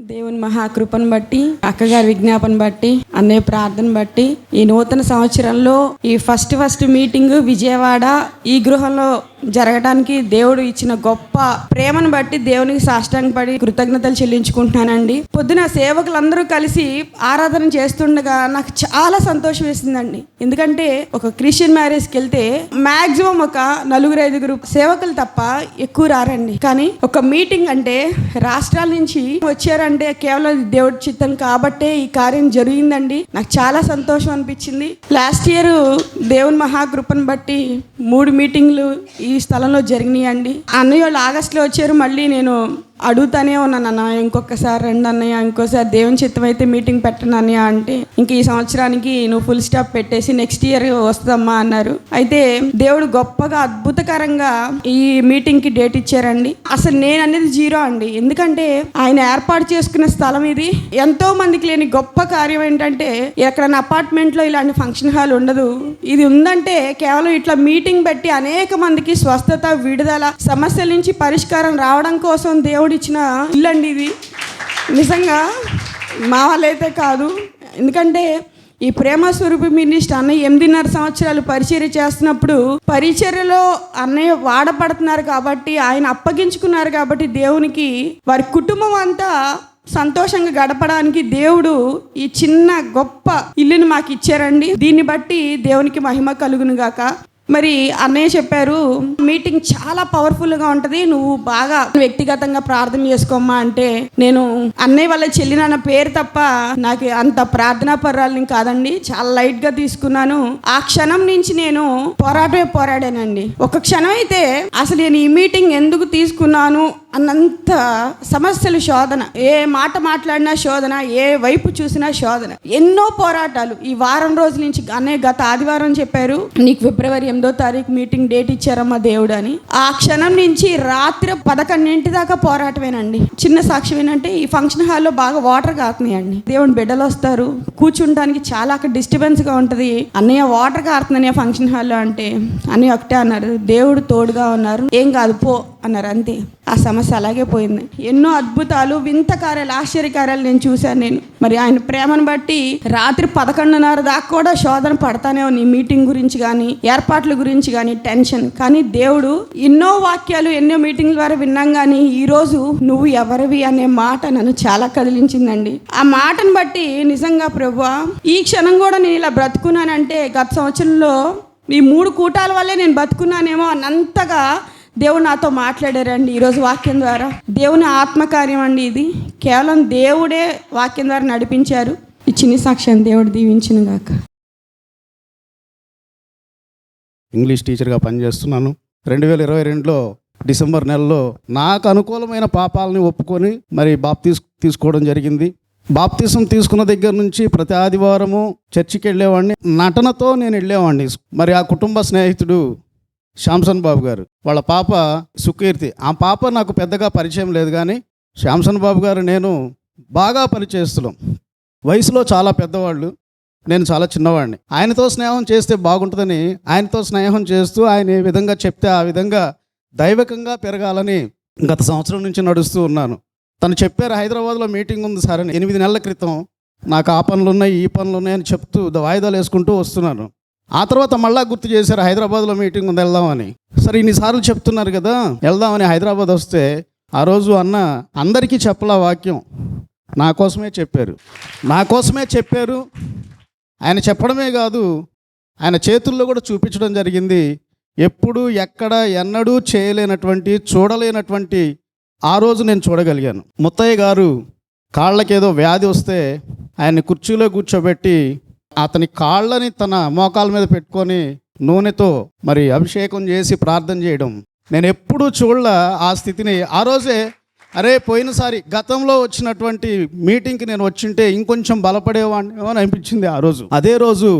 దేవుని మహాకృపను బట్టి, అక్కగారి విజ్ఞాపన బట్టి, అన్నయ్య ప్రార్థన బట్టి ఈ నూతన సంవత్సరంలో ఈ ఫస్ట్ మీటింగ్ విజయవాడ ఈ గృహంలో జరగడానికి దేవుడు ఇచ్చిన గొప్ప ప్రేమను బట్టి దేవునికి సాష్టాంగపడి కృతజ్ఞతలు చెల్లించుకుంటున్నానండి. పొద్దున సేవకులందరూ కలిసి ఆరాధన చేస్తుండగా నాకు చాలా సంతోషం వేసిందండి. ఎందుకంటే ఒక క్రిస్టియన్ మ్యారేజ్కి వెళ్తే మాక్సిమం ఒక 4-5 సేవకులు తప్ప ఎక్కువ రారండి. కానీ ఒక మీటింగ్ అంటే రాష్ట్రాల నుంచి వచ్చారంటే కేవలం దేవుడి చిత్తం కాబట్టే ఈ కార్యం జరిగిందండి. నాకు చాలా సంతోషం అనిపించింది. లాస్ట్ ఇయర్ దేవుని మహాకృపను బట్టి 3 మీటింగ్లు ఈ స్థలంలో జరిగినాయి అండి. అన్నయ్య వాళ్ళు ఆగస్టులో వచ్చారు. మళ్ళీ నేను అడుగుతానే ఉన్నాను, అన్న ఇంకొకసారి రండి అన్నయ్య, ఇంకోసారి దేవుని చిత్తం అయితే మీటింగ్ పెట్టను అన్నయ్య అంటే, ఇంక ఈ సంవత్సరానికి నువ్వు ఫుల్ స్టాప్ పెట్టేసి నెక్స్ట్ ఇయర్ వస్తుందమ్మా అన్నారు. అయితే దేవుడు గొప్పగా అద్భుతకరంగా ఈ మీటింగ్కి డేట్ ఇచ్చారండి. అసలు నేను అనేది 0 అండి. ఎందుకంటే ఆయన ఏర్పాటు చేసుకున్న స్థలం ఇది. ఎంతో మందికి లేని గొప్ప కార్యం ఏంటంటే ఎక్కడైనా అపార్ట్మెంట్లో ఇలాంటి ఫంక్షన్ హాల్ ఉండదు. ఇది ఉందంటే కేవలం ఇట్లా మీటింగ్ పెట్టి అనేక మందికి స్వస్థత, విడుదల, సమస్యల నుంచి పరిష్కారం రావడం కోసం దేవుడు ఇచ్చిన ఇల్లు అండి ఇది. నిజంగా మా వాళ్ళైతే కాదు. ఎందుకంటే ఈ ప్రేమ స్వరూపి మినిస్టర్ అన్నయ్య 8.5 సంవత్సరాలు పరిచర్య చేస్తున్నప్పుడు పరిచర్యలో అన్నయ్య వాడపడుతున్నారు కాబట్టి, ఆయన అప్పగించుకున్నారు కాబట్టి దేవునికి వారి కుటుంబం అంతా సంతోషంగా గడపడానికి దేవుడు ఈ చిన్న గొప్ప ఇల్లుని మాకు ఇచ్చారండి. దీన్ని బట్టి దేవునికి మహిమ కలుగును గాక. మరి అన్నయ్య చెప్పారు, మీటింగ్ చాలా పవర్ఫుల్గా ఉంటుంది, నువ్వు బాగా వ్యక్తిగతంగా ప్రార్థన చేసుకోమ్మా అంటే, నేను అన్నయ్య వాళ్ళ చెల్లిన పేరు తప్ప నాకు అంత ప్రార్థనా పర్రాలని కాదండి, చాలా లైట్గా తీసుకున్నాను. ఆ క్షణం నుంచి నేను పోరాడానండి. ఒక క్షణం అయితే అసలు నేను ఈ మీటింగ్ ఎందుకు తీసుకున్నాను అన్నంత సమస్యలు, శోధన, ఏ మాట మాట్లాడినా శోధన, ఏ వైపు చూసినా శోధన, ఎన్నో పోరాటాలు. ఈ వారం రోజుల నుంచి అన్నయ్య గత ఆదివారం చెప్పారు, నీకు ఫిబ్రవరి 8వ తారీఖు మీటింగ్ డేట్ ఇచ్చారమ్మా దేవుడు అని. ఆ క్షణం నుంచి రాత్రి 11 దాకా పోరాటమేనండి. చిన్న సాక్ష్యం ఏంటంటే ఈ ఫంక్షన్ హాల్లో బాగా వాటర్ కారుతున్నాయండి. దేవుని బిడ్డలు వస్తారు, కూర్చుంటానికి చాలా అక్కడ డిస్టర్బెన్స్గా ఉంటుంది. అన్నయ్య వాటర్ కారుతున్నాయి ఫంక్షన్ హాల్లో అంటే, అన్నయ్య ఒకటే అన్నారు, దేవుడు తోడుగా ఉన్నారు, ఏం కాదు పో అన్నారు. అంతే, ఆ సమస్య అలాగే పోయింది. ఎన్నో అద్భుతాలు, వింత కార్యాలు, ఆశ్చర్యకార్యాలు నేను చూశాను. మరి ఆయన ప్రేమను బట్టి రాత్రి 11:30 దాకా కూడా శోధన పడతానే ఉంది. మీటింగ్ గురించి కానీ, ఏర్పాట్ల గురించి కానీ టెన్షన్. కానీ దేవుడు ఎన్నో వాక్యాలు, ఎన్నో మీటింగ్ల ద్వారా విన్నాం. కానీ ఈరోజు నువ్వు ఎవరివి అనే మాట నన్ను చాలా కదిలించిందండి. ఆ మాటను బట్టి నిజంగా ప్రభువా, ఈ క్షణం కూడా నేను ఇలా బ్రతుకున్నానంటే గత సంవత్సరంలో ఈ 3 కూటాల వల్లే నేను బతుకున్నానేమో అన్నంతగా దేవుడు నాతో మాట్లాడారండి ఈరోజు వాక్యం ద్వారా. దేవుని ఆత్మకార్యం అండి ఇది. కేవలం దేవుడే వాక్యం ద్వారా నడిపించారు. ఈ చిన్ని సాక్ష్యాన్ని దేవుడు దీవించును గాక. ఇంగ్లీష్ టీచర్గా పనిచేస్తున్నాను. 2022లో డిసెంబర్ నెలలో నాకు అనుకూలమైన పాపాలని ఒప్పుకొని మరి తీసుకోవడం జరిగింది. బాప్తిసం తీసుకున్న దగ్గర నుంచి ప్రతి ఆదివారము చర్చికి వెళ్ళేవాడిని. నటనతో నేను వెళ్ళేవాడిని. మరి ఆ కుటుంబ స్నేహితుడు శాంసన్ బాబు గారు, వాళ్ళ పాప సుకీర్తి, ఆ పాప నాకు పెద్దగా పరిచయం లేదు. కానీ శాంసన్ బాబు గారు నేను బాగా పరిచయిస్తున్నాం. వయసులో చాలా పెద్దవాళ్ళు, నేను చాలా చిన్నవాడిని. ఆయనతో స్నేహం చేస్తే బాగుంటుందని ఆయనతో స్నేహం చేస్తూ ఆయన ఏ విధంగా చెప్తే ఆ విధంగా దైవకంగా పెరగాలని గత సంవత్సరం నుంచి నడుస్తూ ఉన్నాను. తను చెప్పారు, హైదరాబాద్లో మీటింగ్ ఉంది సార్ అని. 8 నెలల క్రితం నాకు ఆ పనులు ఉన్నాయి, ఈ పనులు ఉన్నాయని చెప్తూ వాయిదాలు వేసుకుంటూ వస్తున్నాను. ఆ తర్వాత మళ్ళా గుర్తు చేశారు, హైదరాబాద్లో మీటింగ్ ఉంది వెళ్దామని. సరే ఇన్నిసార్లు చెప్తున్నారు కదా వెళ్దామని హైదరాబాద్ వస్తే, ఆ రోజు అన్న అందరికీ చెప్పలా వాక్యం, నా కోసమే చెప్పారు. ఆయన చెప్పడమే కాదు, ఆయన చేతుల్లో కూడా చూపించడం జరిగింది. ఎప్పుడు ఎక్కడ ఎన్నడూ చేయలేనటువంటి, చూడలేనటువంటి ఆ రోజు నేను చూడగలిగాను. ముత్తయ్య గారు కాళ్ళకేదో వ్యాధి వస్తే ఆయన్ని కుర్చీలో కూర్చోబెట్టి అతని కాళ్ళని తన మోకాల మీద పెట్టుకొని నూనెతో మరి అభిషేకం చేసి ప్రార్థన చేయడం నేను ఎప్పుడూ చూడలే ఆ స్థితిని. ఆ రోజే అరే పోయినసారి గతంలో వచ్చినటువంటి మీటింగ్కి నేను వచ్చింటే ఇంకొంచెం బలపడేవాడిని అని అనిపించింది ఆ రోజు. అదే రోజు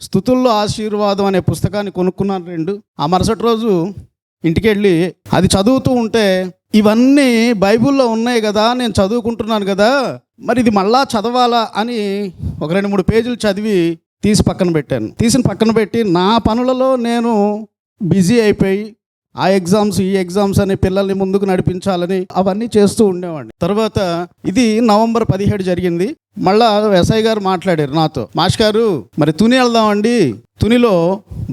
స్తుతుల్లో ఆశీర్వాదం అనే పుస్తకాన్ని కొనుక్కున్నాను 2. ఆ మరుసటి రోజు ఇంటికి వెళ్ళి అది చదువుతూ ఉంటే, ఇవన్నీ బైబిల్లో ఉన్నాయి కదా, నేను చదువుకుంటున్నాను కదా, మరి ఇది మళ్ళా చదవాలా అని ఒక 2-3 పేజీలు చదివి తీసి పక్కన పెట్టాను. పక్కన పెట్టి నా పనులలో నేను బిజీ అయిపోయి ఆ ఎగ్జామ్స్ ఈ ఎగ్జామ్స్ అని పిల్లల్ని ముందుకు నడిపించాలని అవన్నీ చేస్తూ ఉండేవాడిని. తర్వాత ఇది నవంబర్ 17 జరిగింది. మళ్ళా ఎస్ఐ గారు మాట్లాడారు నాతో, మాష్ గారు మరి తుని వెళ్దామండి, తునిలో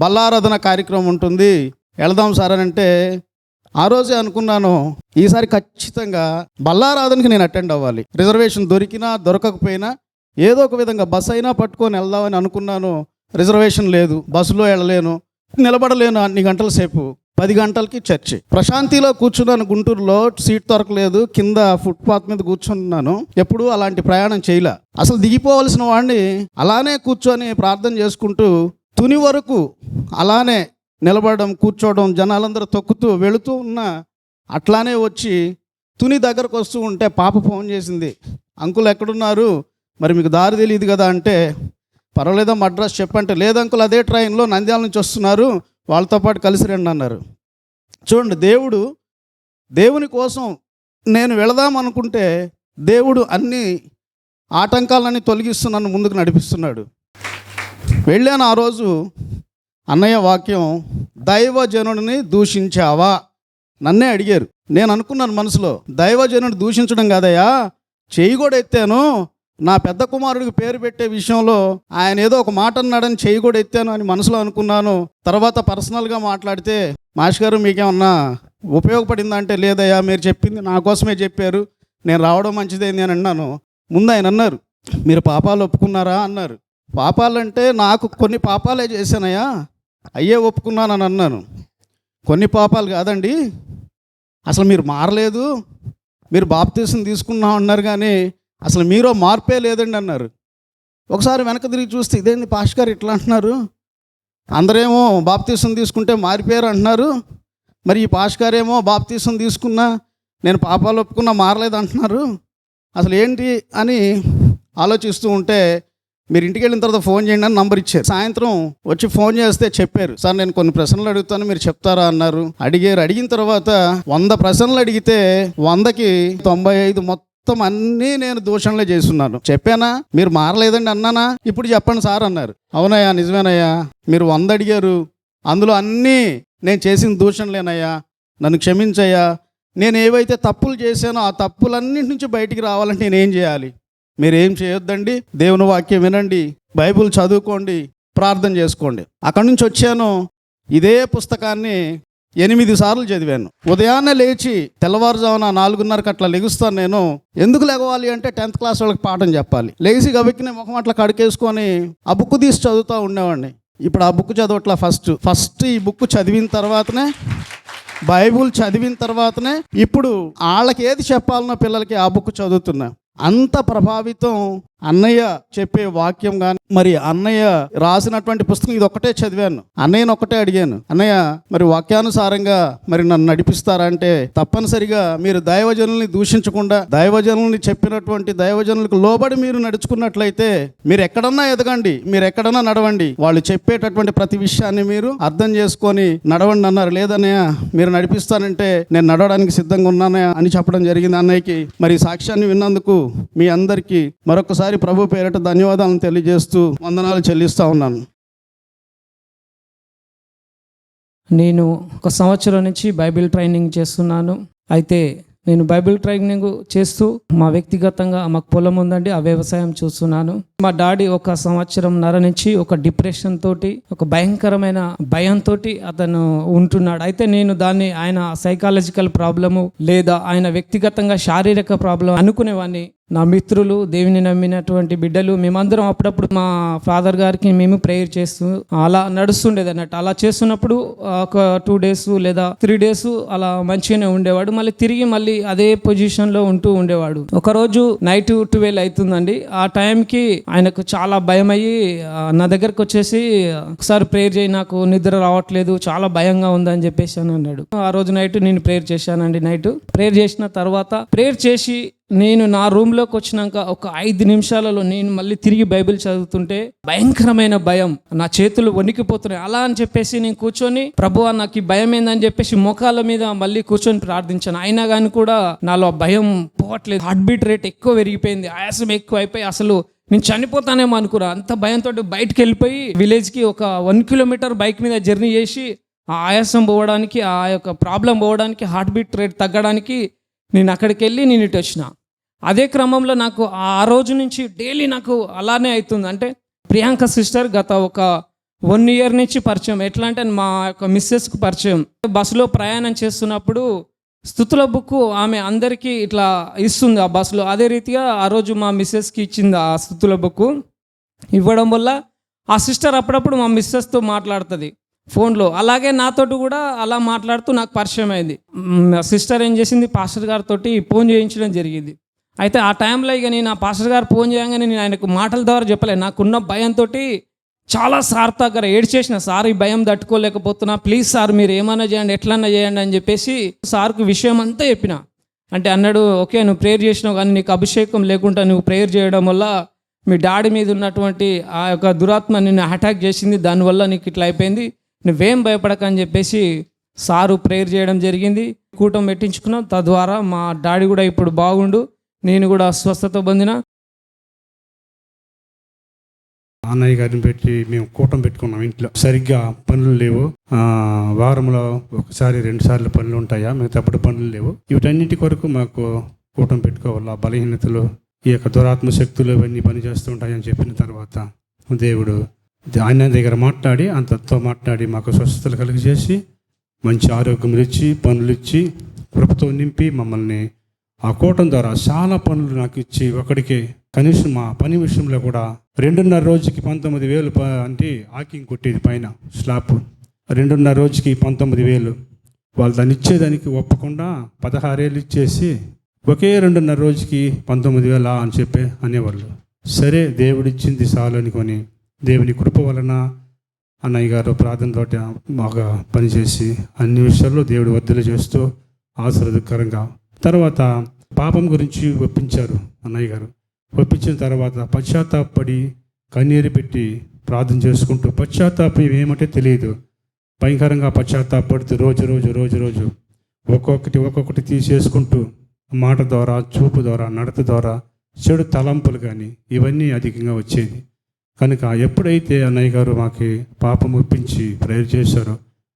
బల్లారాధన కార్యక్రమం ఉంటుంది, వెళ్దాం సార్ అని అంటే ఆ రోజే అనుకున్నాను ఈసారి ఖచ్చితంగా బల్లారాధనకి నేను అటెండ్ అవ్వాలి. రిజర్వేషన్ దొరికినా దొరకకపోయినా ఏదో ఒక విధంగా బస్ అయినా పట్టుకొని వెళ్దామని అనుకున్నాను. రిజర్వేషన్ లేదు, బస్సులో వెళ్ళలేను, నిలబడలేను అన్ని గంటల సేపు. 10 గంటలకి చర్చి. ప్రశాంతిలో కూర్చున్నాను, గుంటూరులో సీట్ దొరకలేదు, కింద ఫుట్పాత్ మీద కూర్చున్నాను. ఎప్పుడు అలాంటి ప్రయాణం చేయలే. అసలు దిగిపోవలసిన వాడిని అలానే కూర్చొని ప్రార్థన చేసుకుంటూ తుని వరకు అలానే నిలబడడం, కూర్చోవడం, జనాలందరూ తొక్కుతూ వెళుతూ ఉన్నా అట్లానే వచ్చి తుని దగ్గరకు వస్తూ ఉంటే పాప ఫోన్ చేసింది, అంకుల్ ఎక్కడున్నారు, మరి మీకు దారి తెలియదు కదా అంటే, పర్వాలేదమ్మా అడ్రస్ చెప్పంటే, లేదు అంకుల్ అదే ట్రైన్లో నంద్యాల నుంచి వస్తున్నారు, వాళ్ళతో పాటు కలిసి రండి అన్నారు. చూడండి, దేవుని కోసం నేను వెళదాం అనుకుంటే దేవుడు అన్ని ఆటంకాలన్నీ తొలగిస్తూ నన్ను ముందుకు నడిపిస్తున్నాడు. వెళ్ళాను. ఆ రోజు అన్నయ్య వాక్యం, దైవజనుడిని దూషించావా నన్నే అడిగారు. నేను అనుకున్నాను మనసులో, దైవజనుడిని దూషించడం కాదయ్యా, చెయ్యి కూడా ఎత్తాను, నా పెద్ద కుమారుడికి పేరు పెట్టే విషయంలో ఆయన ఏదో ఒక మాట అన్నాడని చెయ్యి కూడా ఎత్తాను అని మనసులో అనుకున్నాను. తర్వాత పర్సనల్గా మాట్లాడితే, మాష్ గారు మీకేమన్నా ఉపయోగపడిందా అంటే, లేదయ్యా మీరు చెప్పింది నా కోసమే చెప్పారు, నేను రావడం మంచిదైంది అని అన్నాను. ముందు ఆయన అన్నారు, మీరు పాపాలు ఒప్పుకున్నారా అన్నారు. పాపాలంటే నాకు కొన్ని పాపాలే చేశానయ్యా, అయ్యే ఒప్పుకున్నానని అన్నాను. కొన్ని పాపాలు కాదండి, అసలు మీరు మారలేదు, మీరు బాప్తీసం తీసుకున్నాం అన్నారు కానీ అసలు మీరో మార్పే లేదండి అన్నారు. ఒకసారి వెనక తిరిగి చూస్తే, ఇదేంటి పాష్ గారు ఇట్లా అంటున్నారు, అందరేమో బాప్తీసం తీసుకుంటే మారిపోయారు అంటున్నారు, మరి ఈ పాష్ గారేమో బాప్తీసం తీసుకున్నా నేను పాపాలు ఒప్పుకున్నా మారలేదు అంటున్నారు, అసలు ఏంటి అని ఆలోచిస్తూ ఉంటే, మీరు ఇంటికి వెళ్ళిన తర్వాత ఫోన్ చేయండి అని నంబర్ ఇచ్చారు. సాయంత్రం వచ్చి ఫోన్ చేస్తే చెప్పారు, సార్ నేను కొన్ని ప్రశ్నలు అడుగుతాను మీరు చెప్తారా అన్నారు. అడిగిన తర్వాత 100 ప్రశ్నలు అడిగితే 100కి 95 మొత్తం అన్నీ నేను దూషణలే చేస్తున్నాను. చెప్పానా మీరు మారలేదండి అన్నానా, ఇప్పుడు చెప్పండి సార్ అన్నారు. అవునయ్యా నిజమేనయ్యా, మీరు 100 అడిగారు, అందులో అన్నీ నేను చేసిన దూషణలేనయ్యా, నన్ను క్షమించయ్యా, నేను ఏవైతే తప్పులు చేశానో ఆ తప్పులన్నింటి నుంచి బయటికి రావాలంటే నేనేం చేయాలి? మీరేం చేయొద్దండి, దేవుని వాక్యం వినండి, బైబుల్ చదువుకోండి, ప్రార్థన చేసుకోండి. అక్కడి నుంచి వచ్చాను. ఇదే పుస్తకాన్ని 8 సార్లు చదివాను. ఉదయాన్నే లేచి తెల్లవారుజామున 4:30కి అట్లా లెగుస్తాను. నేను ఎందుకు లెగవాలి అంటే 10th క్లాస్ వాళ్ళకి పాఠం చెప్పాలి. లేచి గబెక్కిన ముఖం అట్లా కడికేసుకొని ఆ బుక్ తీసి చదువుతూ ఉండేవాడిని. ఇప్పుడు ఆ బుక్ చదవట్లా. ఫస్ట్ ఈ బుక్ చదివిన తర్వాతనే, బైబుల్ చదివిన తర్వాతనే ఇప్పుడు వాళ్ళకి ఏది చెప్పాలనో పిల్లలకి ఆ బుక్ చదువుతున్నా. అంత ప్రభావితం అన్నయ్య చెప్పే వాక్యం కానీ, మరి అన్నయ్య రాసినటువంటి పుస్తకం ఇది ఒక్కటే చదివాను. అన్నయ్యను ఒక్కటే అడిగాను, అన్నయ్య మరి వాక్యానుసారంగా మరి నన్ను నడిపిస్తారా అంటే, తప్పనిసరిగా మీరు దైవజనుల్ని దూషించకుండా, దైవజనుల్ని చెప్పినటువంటి దైవజనులకు లోబడి మీరు నడుచుకున్నట్లయితే మీరు ఎక్కడన్నా ఎదగండి, మీరు ఎక్కడన్నా నడవండి, వాళ్ళు చెప్పేటటువంటి ప్రతి విషయాన్ని మీరు అర్థం చేసుకొని నడవండి అన్నారు. లేదన్నయ్య మీరు నడిపిస్తానంటే నేను నడవడానికి సిద్ధంగా ఉన్నానయ్య అని చెప్పడం జరిగింది అన్నయ్యకి. మరి సాక్ష్యాన్ని విన్నందుకు మీ అందరికీ మరొకసారి ప్రభు పేరిట ధన్యవాదాలను తెలియజేస్తూ వందనాలు చెల్లిస్తూ ఉన్నాను. నేను 1 సంవత్సరం నుంచి బైబిల్ ట్రైనింగ్ చేస్తున్నాను. అయితే నేను బైబిల్ ట్రైనింగ్ చేస్తూ మా వ్యక్తిగతంగా మాకు పొలం ఉందండి, ఆ వ్యవసాయం చూస్తున్నాను. మా డాడీ 1 సంవత్సరంన్నర నుంచి ఒక డిప్రెషన్ తోటి, ఒక భయంకరమైన భయంతో అతను ఉంటున్నాడు. అయితే నేను దాన్ని ఆయన సైకాలజికల్ ప్రాబ్లము లేదా ఆయన వ్యక్తిగతంగా శారీరక ప్రాబ్లం అనుకునేవాడిని. నా మిత్రులు, దేవుని నమ్మినటువంటి బిడ్డలు, మేమందరం అప్పుడప్పుడు మా ఫాదర్ గారికి మేము ప్రేయర్ చేస్తూ అలా నడుస్తుండేది అన్నట్టు. అలా చేస్తున్నప్పుడు ఒక 2 days లేదా 3 days అలా మంచిగానే ఉండేవాడు. మళ్ళీ అదే పొజిషన్లో ఉంటూ ఉండేవాడు. ఒకరోజు నైట్ 12 అవుతుందండి. ఆ టైంకి ఆయనకు చాలా భయం అయ్యి నా దగ్గరకు వచ్చేసి, ఒకసారి ప్రేయర్ చేయి, నాకు నిద్ర రావట్లేదు, చాలా భయంగా ఉందని చెప్పేసి అని అన్నాడు. ఆ రోజు నైట్ నేను ప్రేయర్ చేశానండి. నైట్ ప్రేయర్ చేసిన తర్వాత, ప్రేయర్ చేసి నేను నా రూమ్లోకి వచ్చినాక ఒక 5 నిమిషాలలో నేను మళ్ళీ తిరిగి బైబిల్ చదువుతుంటే భయంకరమైన భయం, నా చేతులు వణికిపోతున్నాయి. అలా అని చెప్పేసి నేను కూర్చొని, ప్రభువా నాకు ఈ భయం ఏందని చెప్పేసి మోకాళ్ళ మీద మళ్ళీ కూర్చొని ప్రార్థించాను. అయినా కానీ కూడా నాలో భయం పోవట్లేదు. హార్ట్ బీట్ రేట్ ఎక్కువ పెరిగిపోయింది, ఆయాసం ఎక్కువ అయిపోయి అసలు నేను చనిపోతానేమో అనుకున్నా. అంత భయంతో బయటకు వెళ్ళిపోయి విలేజ్కి ఒక 1 kilometer బైక్ మీద జర్నీ చేసి ఆ ఆయాసం పోవడానికి, ఆ యొక్క ప్రాబ్లం పోవడానికి, హార్ట్ బీట్ రేట్ తగ్గడానికి నేను అక్కడికి వెళ్ళి నేను ఇటు వచ్చిన. అదే క్రమంలో నాకు ఆ రోజు నుంచి డైలీ నాకు అలానే అవుతుంది. అంటే ప్రియాంక సిస్టర్ గత ఒక 1 ఇయర్ నుంచి పరిచయం. ఎట్లా అంటే మా యొక్క మిస్సెస్కు పరిచయం. బస్సులో ప్రయాణం చేస్తున్నప్పుడు స్తుతుల బుక్ ఆమె అందరికీ ఇట్లా ఇస్తుంది ఆ బస్సులో. అదే రీతిగా ఆ రోజు మా మిస్సెస్కి ఇచ్చింది ఆ స్తుతుల బుక్. ఇవ్వడం వల్ల ఆ సిస్టర్ అప్పుడప్పుడు మా మిస్సెస్తో మాట్లాడుతుంది ఫోన్లో. అలాగే నాతోటి కూడా అలా మాట్లాడుతూ నాకు పరిచయం అయింది. సిస్టర్ ఏం చేసింది, పాస్టర్ గారితో ఫోన్ చేయించడం జరిగింది. అయితే ఆ టైంలో ఇక నేను ఆ పాస్టర్ గారు ఫోన్ చేయగానే నేను ఆయనకు మాటల ద్వారా చెప్పలేదు. నాకున్న భయంతో చాలా సార్ దగ్గర ఏడ్చేసిన, సార్ ఈ భయం తట్టుకోలేకపోతున్నా, ప్లీజ్ సార్ మీరు ఏమైనా చేయండి, ఎట్లన్నా చేయండి అని చెప్పేసి సార్కు విషయం అంతా చెప్పిన. అంటే అన్నాడు, ఓకే నువ్వు ప్రేయర్ చేసినావు కానీ నీకు అభిషేకం లేకుండా నువ్వు ప్రేయర్ చేయడం వల్ల మీ డాడీ మీద ఉన్నటువంటి ఆ యొక్క దురాత్మ నిన్ను అటాక్ చేసింది, దానివల్ల నీకు ఇట్లా అయిపోయింది, నువ్వేం భయపడకని చెప్పేసి సారు ప్రేయర్ చేయడం జరిగింది. కూటం పెట్టించుకున్నాం. తద్వారా మా డాడీ కూడా ఇప్పుడు బాగుండు, నేను కూడా స్వస్థత పొందిన. అన్నయ్య గారిని పెట్టి మేము కూటం పెట్టుకున్నాం. ఇంట్లో సరిగ్గా పనులు లేవు. వారంలో ఒకసారి 2 సార్లు పనులు ఉంటాయా, మిగతాప్పుడు పనులు లేవు. వీటన్నిటి కొరకు మాకు కూటం పెట్టుకోవాలా. బలహీనతలు, ఈ యొక్క దురాత్మ శక్తులు ఇవన్నీ పనిచేస్తూ ఉంటాయని చెప్పిన తర్వాత దేవుడు ఆయన దగ్గర మాట్లాడి, అంతతో మాట్లాడి మాకు స్వస్థతలు కలిగజేసి మంచి ఆరోగ్యం ఇచ్చి, పనులు ఇచ్చి, కృపతో నింపి మమ్మల్ని ఆ కూటం ద్వారా చాలా పనులు నాకు ఇచ్చి, ఒకడికి కనీసం మా పని విషయంలో కూడా 2.5 రోజుకి 19,000 అంటే ఆకింగ్ కొట్టేది పైన స్లాబ్. 2.5 రోజుకి 19,000 వాళ్ళు దాన్ని ఇచ్చేదానికి ఒప్పకుండా 16,000 ఇచ్చేసి ఒకే 2.5 రోజుకి 19,000 అని చెప్పి అనేవాళ్ళు. సరే దేవుడిచ్చింది చాలు అనుకొని దేవుని కృప వలన అన్నయ్య గారు ప్రార్థనతో బాగా పనిచేసి అన్ని విషయాల్లో దేవుడు వర్ధలు చేస్తూ ఆశీర్వాదకరంగా. తర్వాత పాపం గురించి ఒప్పించారు అన్నయ్య గారు. ఒప్పించిన తర్వాత పశ్చాత్తాపడి కన్నీరు పెట్టి ప్రార్థన చేసుకుంటూ, పశ్చాత్తాపం ఏమంటే తెలియదు, భయంకరంగా పశ్చాత్తాపడుతూ రోజు ఒక్కొక్కటి తీసేసుకుంటూ మాట ద్వారా, చూపు ద్వారా, నడత ద్వారా చెడు తలంపులు కానీ ఇవన్నీ అధికంగా వచ్చేది. కనుక ఎప్పుడైతే అన్నయ్య గారు మాకు పాపం ఒప్పించి ప్రేయర్ చేశారో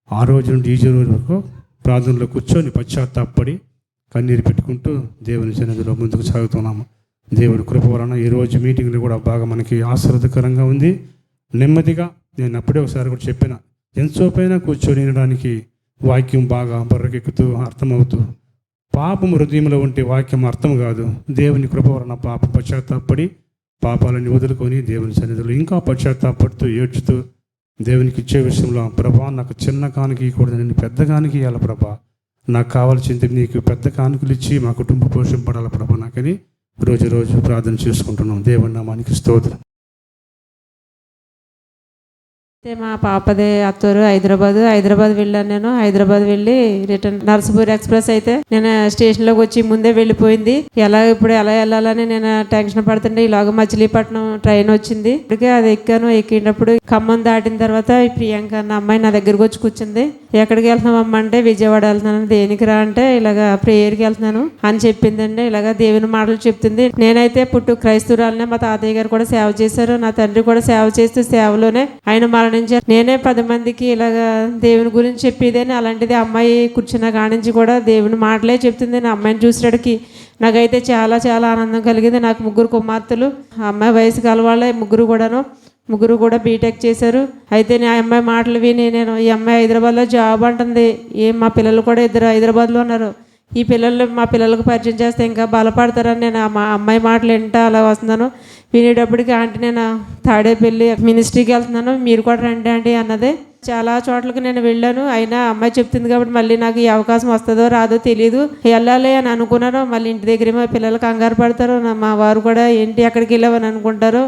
ఆ రోజు నుండి ఈ రోజు వరకు ప్రార్థనలో కూర్చొని పశ్చాత్తాపడి కన్నీరు పెట్టుకుంటూ దేవుని సన్నిధిలో ముందుకు సాగుతున్నాము. దేవుడి కృప వలన ఈరోజు మీటింగ్లు కూడా బాగా మనకి ఆశీర్వాదకరంగా ఉంది. నెమ్మదిగా నేను అప్పుడే ఒకసారి కూడా చెప్పిన, ఎంతసేపైనా కూర్చొని వినడానికి వాక్యం బాగా బుర్రకెక్కుతూ అర్థమవుతూ, పాపం హృదయంలో ఉంటే వాక్యం అర్థం కాదు. దేవుని కృప వలన పశ్చాత్తాపడి పాపాలని వదులుకొని దేవుని సన్నిధిలో ఇంకా పశ్చాత్తాపడుతూ ఏడ్చుతూ దేవునికి ఇచ్చే విషయంలో, ప్రభా నాకు చిన్న కానుక ఇవ్వకూడదు, నేను పెద్ద కానుక ఇవ్వాలి ప్రభా, నాకు కావాల్సింది నీకు పెద్ద కానుకలు ఇచ్చి మా కుటుంబ పోషింపడాలి ప్రభా నాకని రోజు ప్రార్థన చేసుకుంటున్నాం. దేవుని నామానికి స్తోత్రం. మా పాపదే అత్తూరు హైదరాబాద్ వెళ్ళాను. నేను హైదరాబాద్ వెళ్ళి రిటర్న్ నర్సపూర్ ఎక్స్ప్రెస్ అయితే నేను స్టేషన్లోకి వచ్చి ముందే వెళ్ళిపోయింది. ఎలా వెళ్ళాలని నేను టెన్షన్ పడుతుంటే ఇలాగ మచిలీపట్నం ట్రైన్ వచ్చింది. ఇప్పటికే అది ఎక్కినప్పుడు ఖమ్మం దాటిన తర్వాత ప్రియాంక అన్న అమ్మాయి నా దగ్గరకు వచ్చి కూర్చుంది. ఎక్కడికి వెళ్తున్నాం అమ్మ అంటే విజయవాడ వెళ్తున్నాను. దేనికి రా అంటే ఇలాగ ప్రేయర్కి వెళ్తున్నాను అని చెప్పిందండి. ఇలాగ దేవుని మాటలు చెప్తుంది. నేనైతే పుట్టు క్రైస్తవురాలనే, మా తాతయ్య గారు కూడా సేవ చేశారు, నా తండ్రి కూడా సేవ చేస్తూ సేవలోనే ఆయన మరణించారు. నేనే 10 మందికి ఇలాగ దేవుని గురించి చెప్పేదని. అలాంటిది అమ్మాయి కూర్చున్న కానించి కూడా దేవుని మాటలే చెప్తుంది. నా అమ్మాయిని చూసేటడికి నాకైతే చాలా చాలా ఆనందం కలిగింది. నాకు 3 కుమార్తెలు. ఆ అమ్మాయి వయసు కలవాళ్ళే ముగ్గురు కూడా బీటెక్ చేశారు. అయితే నా అమ్మాయి మాటలు విని నేను, ఈ అమ్మాయి హైదరాబాద్లో జాబ్ అంటుంది, మా పిల్లలు కూడా 2 హైదరాబాద్లో ఉన్నారు, ఈ మా పిల్లలకు పరిచయం చేస్తే ఇంకా బలపడతారని నేను మా అమ్మాయి మాటలు వింటా అలా వస్తున్నాను. వినేటప్పటికి ఆంటీ నేను తాడేపల్లి మినిస్ట్రీకి వెళ్తున్నాను, మీరు కూడా రండి ఆంటీ అన్నది. చాలా చోట్లకి నేను వెళ్ళాను. అయినా అమ్మాయి చెప్తుంది కాబట్టి మళ్ళీ నాకు ఈ అవకాశం వస్తుందో రాదో తెలియదు, వెళ్ళాలి అని అనుకున్నాను. మళ్ళీ ఇంటి దగ్గర మా పిల్లలు కంగారు పడతారు, మా వారు కూడా ఏంటి ఎక్కడికి వెళ్ళావని అనుకుంటారు,